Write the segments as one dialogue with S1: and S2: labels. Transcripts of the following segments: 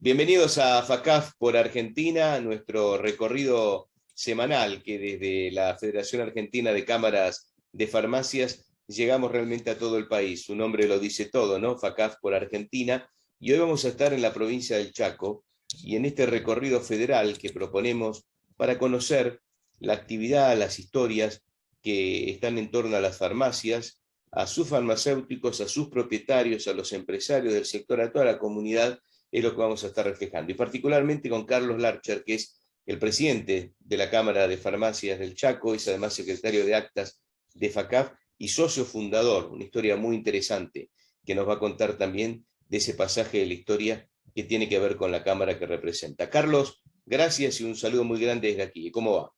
S1: Bienvenidos a FACAF por Argentina, nuestro recorrido semanal que desde la Federación Argentina de Cámaras de Farmacias llegamos realmente a todo el país. Su nombre lo dice todo, ¿no? FACAF por Argentina. Y hoy vamos a estar en la provincia del Chaco y en este recorrido federal que proponemos para conocer la actividad, las historias que están en torno a las farmacias, a sus farmacéuticos, a sus propietarios, a los empresarios del sector, a toda la comunidad, es lo que vamos a estar reflejando. Y particularmente con Carlos Larcher, que es el presidente de la Cámara de Farmacias del Chaco, es además secretario de Actas de FACAF y socio fundador, una historia muy interesante que nos va a contar también de ese pasaje de la historia que tiene que ver con la Cámara que representa. Carlos, gracias y un saludo muy grande desde aquí. ¿Cómo va?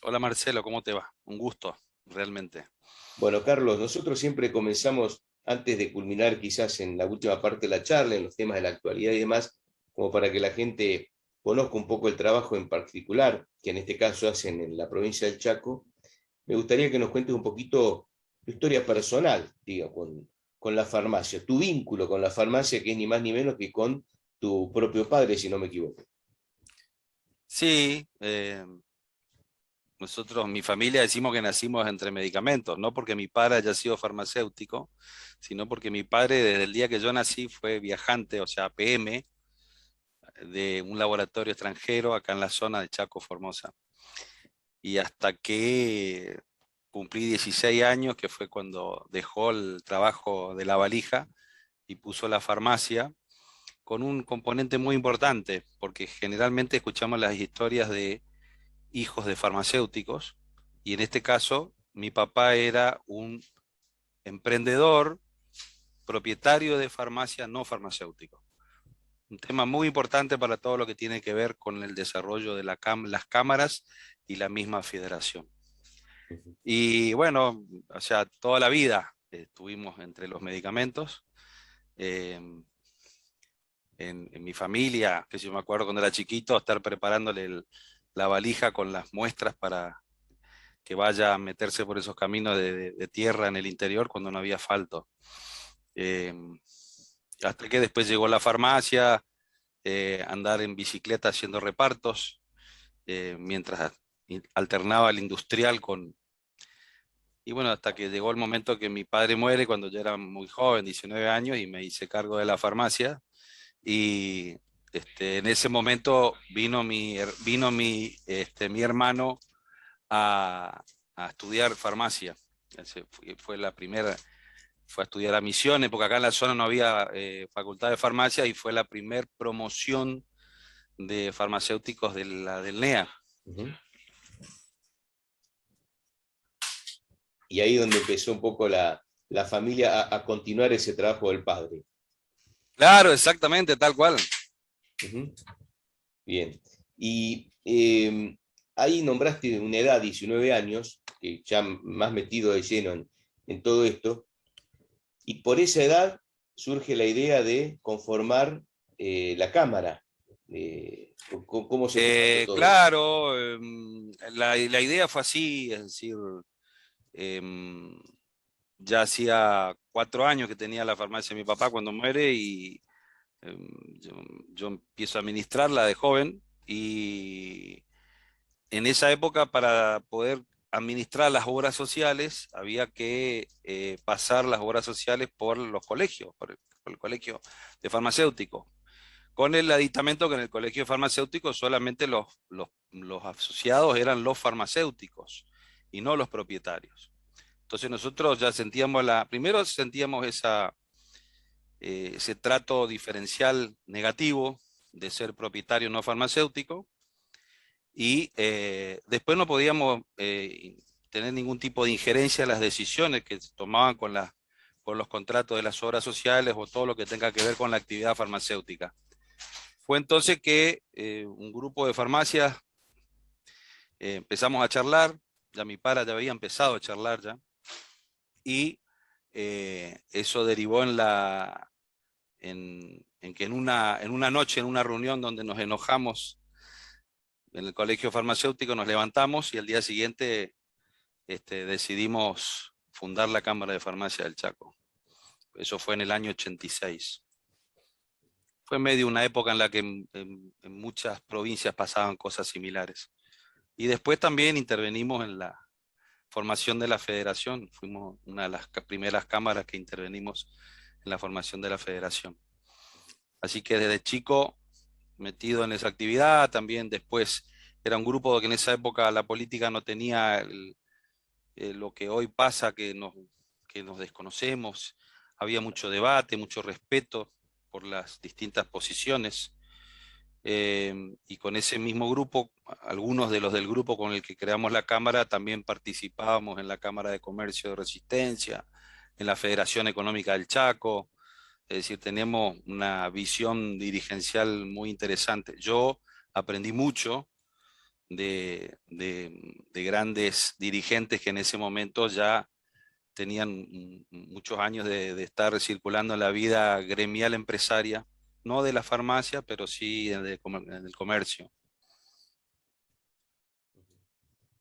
S2: Hola Marcelo, ¿cómo te va? Un gusto, realmente.
S1: Bueno, Carlos, nosotros siempre comenzamos, antes de culminar quizás en la última parte de la charla, en los temas de la actualidad y demás, como para que la gente conozca un poco el trabajo en particular, que en este caso hacen en la provincia del Chaco, me gustaría que nos cuentes un poquito tu historia personal, digo, con la farmacia, tu vínculo con la farmacia, que es ni más ni menos que con tu propio padre, si no me equivoco.
S2: Sí, nosotros, mi familia, decimos que nacimos entre medicamentos, no porque mi padre haya sido farmacéutico, sino porque mi padre desde el día que yo nací fue viajante, o sea, PM, de un laboratorio extranjero acá en la zona de Chaco, Formosa. Y hasta que cumplí 16 años, que fue cuando dejó el trabajo de la valija y puso la farmacia, con un componente muy importante, porque generalmente escuchamos las historias de hijos de farmacéuticos, y en este caso mi papá era un emprendedor, propietario de farmacia no farmacéutico. Un tema muy importante para todo lo que tiene que ver con el desarrollo de las cámaras y la misma federación. Y bueno, o sea, toda la vida estuvimos entre los medicamentos. eh, en mi familia, que si yo me acuerdo cuando era chiquito, estar preparándole la valija con las muestras para que vaya a meterse por esos caminos de tierra en el interior cuando no había asfalto. Eh, Hasta que después llegó la farmacia, andar en bicicleta haciendo repartos, mientras alternaba el industrial con... Y bueno, hasta que llegó el momento que mi padre muere cuando yo era muy joven, 19 años, y me hice cargo de la farmacia. Y en ese momento vino mi hermano a estudiar farmacia. Fue la primera, fue a estudiar a Misiones, porque acá en la zona no había facultad de farmacia, y fue la primera promoción de farmacéuticos del NEA.
S1: Uh-huh. Y ahí donde empezó un poco la familia a continuar ese trabajo del padre.
S2: Claro, exactamente, tal cual.
S1: Uh-huh. Bien. Y ahí nombraste una edad, 19 años, que ya más metido de lleno en todo esto, y por esa edad surge la idea de conformar la Cámara. ¿Cómo se presentó todo eso?
S2: Claro, la idea fue así, es decir, em, ya hacía 4 años que tenía la farmacia de mi papá cuando muere, y em, yo, yo empiezo a administrarla de joven, y en esa época, para poder administrar las obras sociales había que pasar las obras sociales por los colegios, por el colegio de farmacéuticos, con el aditamento que en el colegio de farmacéuticos solamente los asociados eran los farmacéuticos y no los propietarios. Entonces nosotros ya sentíamos primero sentíamos ese trato diferencial negativo de ser propietario no farmacéutico, y después no podíamos tener ningún tipo de injerencia en las decisiones que se tomaban con los contratos de las obras sociales o todo lo que tenga que ver con la actividad farmacéutica. Fue entonces que un grupo de farmacias empezamos a charlar. Ya mi padre ya había empezado a charlar ya, y eso derivó en que en una noche, en una reunión donde nos enojamos en el colegio farmacéutico, nos levantamos y al día siguiente decidimos fundar la Cámara de Farmacia del Chaco. Eso fue en el año 86. fue medio una época en la que en muchas provincias pasaban cosas similares. Y después también intervenimos en la formación de la federación. Fuimos una de las primeras cámaras que intervenimos en la formación de la federación. Así que desde chico metido en esa actividad, también después era un grupo que en esa época la política no tenía lo que hoy pasa, que nos desconocemos, había mucho debate, mucho respeto por las distintas posiciones, y con ese mismo grupo, algunos de los del grupo con el que creamos la Cámara, también participábamos en la Cámara de Comercio de Resistencia, en la Federación Económica del Chaco. Es decir, tenemos una visión dirigencial muy interesante. Yo aprendí mucho de grandes dirigentes que en ese momento ya tenían muchos años de estar circulando en la vida gremial empresaria, no de la farmacia, pero sí en el comercio.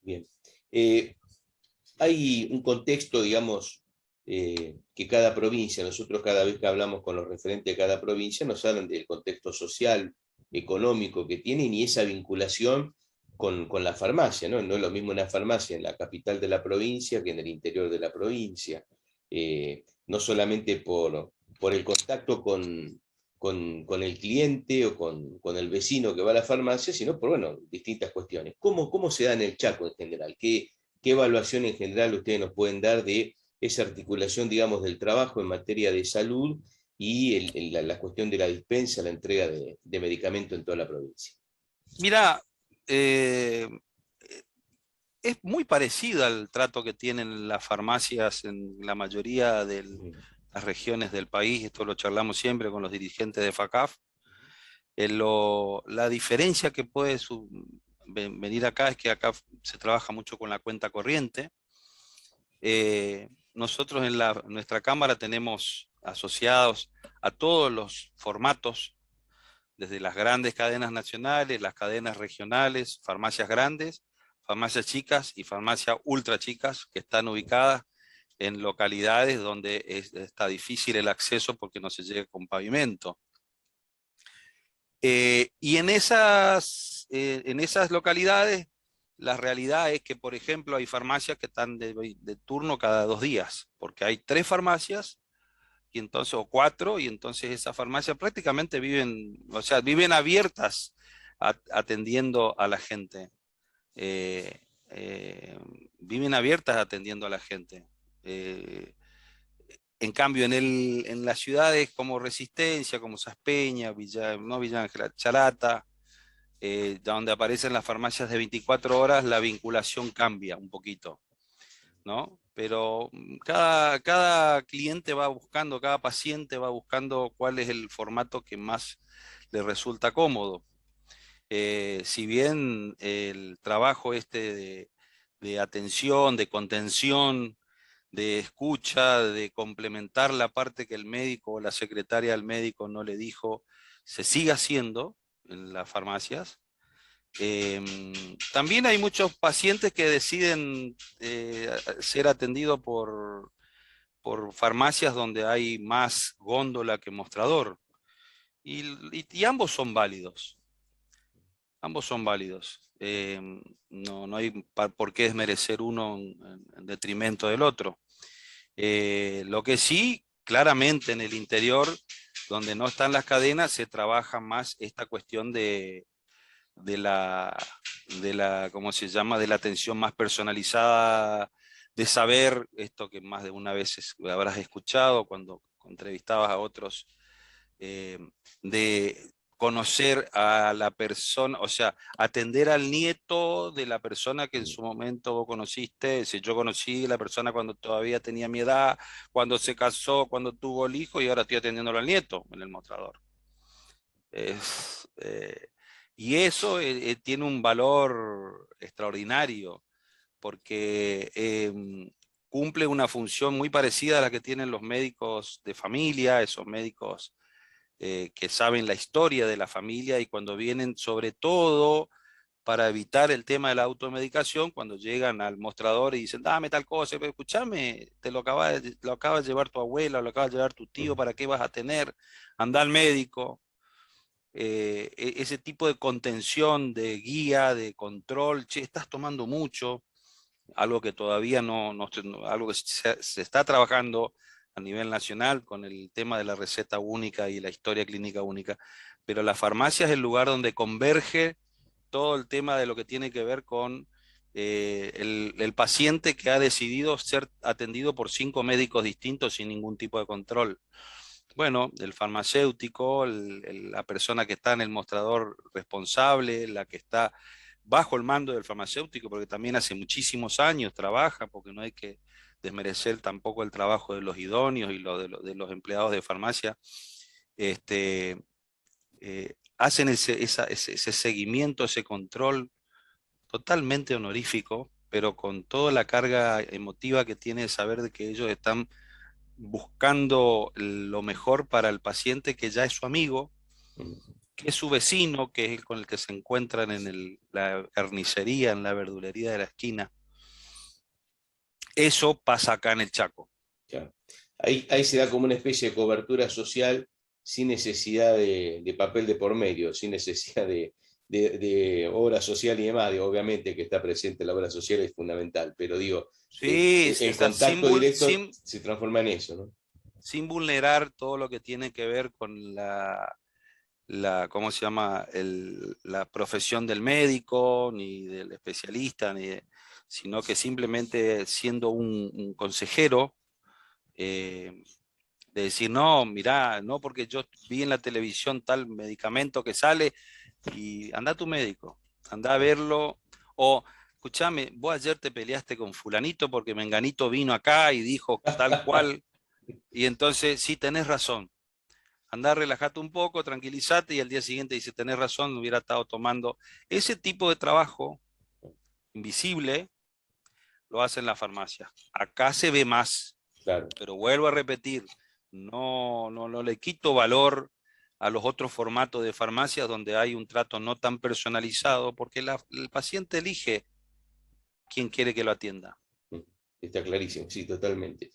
S1: Bien. Hay un contexto, digamos, que cada provincia, nosotros cada vez que hablamos con los referentes de cada provincia, nos hablan del contexto social, económico que tienen y esa vinculación con la farmacia, ¿no? No es lo mismo una farmacia en la capital de la provincia que en el interior de la provincia. No solamente por el contacto con el cliente o con el vecino que va a la farmacia, sino por, bueno, distintas cuestiones. ¿Cómo se da en el Chaco en general? ¿Qué evaluación en general ustedes nos pueden dar de esa articulación, digamos, del trabajo en materia de salud y la cuestión de la dispensa, la entrega de medicamentos en toda la provincia?
S2: Mira, eh, es muy parecido al trato que tienen las farmacias en la mayoría de las regiones del país. Esto lo charlamos siempre con los dirigentes de FACAF. La diferencia que puede venir acá es que acá se trabaja mucho con la cuenta corriente. Nosotros en nuestra cámara tenemos asociados a todos los formatos, desde las grandes cadenas nacionales, las cadenas regionales, farmacias grandes, farmacias chicas y farmacias ultra chicas que están ubicadas en localidades donde está difícil el acceso porque no se llega con pavimento. Y en esas localidades, la realidad es que, por ejemplo, hay farmacias que están de turno cada 2 días, porque hay 3 farmacias, y entonces, o 4, y entonces esas farmacias prácticamente viven, o sea, viven abiertas atendiendo a la gente. Eh, eh, Viven abiertas atendiendo a la gente. Eh, en cambio, en las ciudades como Resistencia, como Saspeña, no Villa Ángela, Charata, donde aparecen las farmacias de 24 horas, la vinculación cambia un poquito, ¿no? Pero cada cliente va buscando, cada paciente va buscando cuál es el formato que más le resulta cómodo. Si bien el trabajo de atención, de contención, de escucha, de complementar la parte que el médico o la secretaria del médico no le dijo, se sigue haciendo en las farmacias. También hay muchos pacientes que deciden ser atendidos por farmacias donde hay más góndola que mostrador. Y ambos son válidos. Ambos son válidos. No hay por qué desmerecer uno en detrimento del otro. Lo que sí, claramente en el interior, donde no están las cadenas, se trabaja más esta cuestión de la, ¿cómo se llama? De la atención más personalizada, de saber esto que más de una vez habrás escuchado cuando entrevistabas a otros, eh, de conocer a la persona, o sea, atender al nieto de la persona que en su momento vos conociste. Si yo conocí a la persona cuando todavía tenía mi edad, cuando se casó, cuando tuvo el hijo, y ahora estoy atendiéndolo al nieto en el mostrador. Es, y eso tiene un valor extraordinario porque cumple una función muy parecida a la que tienen los médicos de familia, esos médicos que saben la historia de la familia, y cuando vienen, sobre todo para evitar el tema de la automedicación, cuando llegan al mostrador y dicen, dame tal cosa, pero escúchame, lo acaba de llevar tu abuela, lo acaba de llevar tu tío, ¿para qué vas a tener? Anda al médico. ese tipo de contención, de guía, de control. Che, estás tomando mucho, algo que todavía algo que se está trabajando a nivel nacional con el tema de la receta única y la historia clínica única, pero la farmacia es el lugar donde converge todo el tema de lo que tiene que ver con el paciente que ha decidido ser atendido por 5 médicos distintos sin ningún tipo de control. Bueno, el farmacéutico, la persona que está en el mostrador responsable, la que está bajo el mando del farmacéutico, porque también hace muchísimos años trabaja, porque no hay que desmerecer tampoco el trabajo de los idóneos y de los empleados de farmacia, este, hacen ese seguimiento, ese control totalmente honorífico, pero con toda la carga emotiva que tiene saber de que ellos están buscando lo mejor para el paciente que ya es su amigo, que es su vecino, que es el con el que se encuentran en la carnicería, en la verdulería de la esquina. Eso pasa acá en el Chaco.
S1: Claro. Ahí se da como una especie de cobertura social sin necesidad de papel de por medio, sin necesidad de obra social y demás. Obviamente que está presente la obra social es fundamental, pero digo,
S2: Sí, o
S1: el
S2: sea,
S1: contacto directo se transforma en eso, ¿no?
S2: sin vulnerar todo lo que tiene que ver con ¿cómo se llama? La profesión del médico, ni del especialista, sino que simplemente siendo un consejero, de decir, no, mirá, no porque yo vi en la televisión tal medicamento que sale, y anda a tu médico, anda a verlo, o escúchame, vos ayer te peleaste con fulanito porque Menganito vino acá y dijo tal cual, y entonces sí, tenés razón. Andá, relajate un poco, tranquilízate, y al día siguiente dice, tenés razón, hubiera estado tomando. Ese tipo de trabajo invisible lo hace en la farmacia. Acá se ve más,
S1: Claro.
S2: pero vuelvo a repetir, no le quito valor a los otros formatos de farmacias donde hay un trato no tan personalizado, porque el paciente elige quién quiere que lo atienda.
S1: Está clarísimo, sí, totalmente.